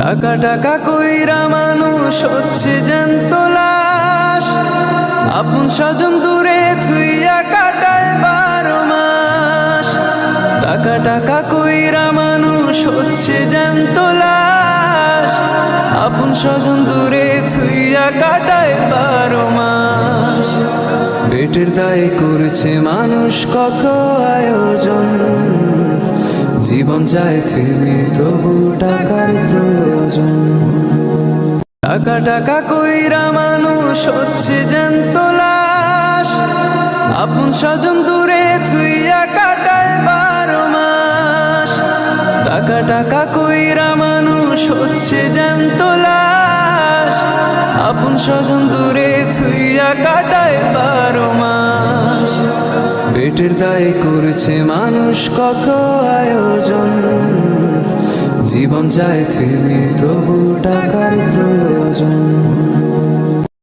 টাকা টাকা কইরা মানুষ হচ্ছে জ্যান্ত লাশ, আপন স্বজন দূরে থুইয়া কাটায় 12 মাস। টাকা টাকা কইরা মানুষ হচ্ছে জ্যান্ত লাশ, আপন স্বজন দূরে থুইয়া কাটায় 12 মাস। পেটের দায়ে করছে মানুষ কত আয়োজন, জীবন যায় থেমে তবু টাকার প্রয়োজন। টাকা টাকা কইরা মানুষ হচ্ছে জ্যান্ত লাশ, আপন স্বজন দূরে থুইয়া কাটায় 12 মাস। টাকা টাকা কইরা মানুষ হচ্ছে জ্যান্ত লাশ, আপন স্বজন দূরে থুইয়া কাটায় 12 মাস। পেটের দায়ে করছে মানুষ কত আয়োজন, জীবন যায় থেমে তবু টাকা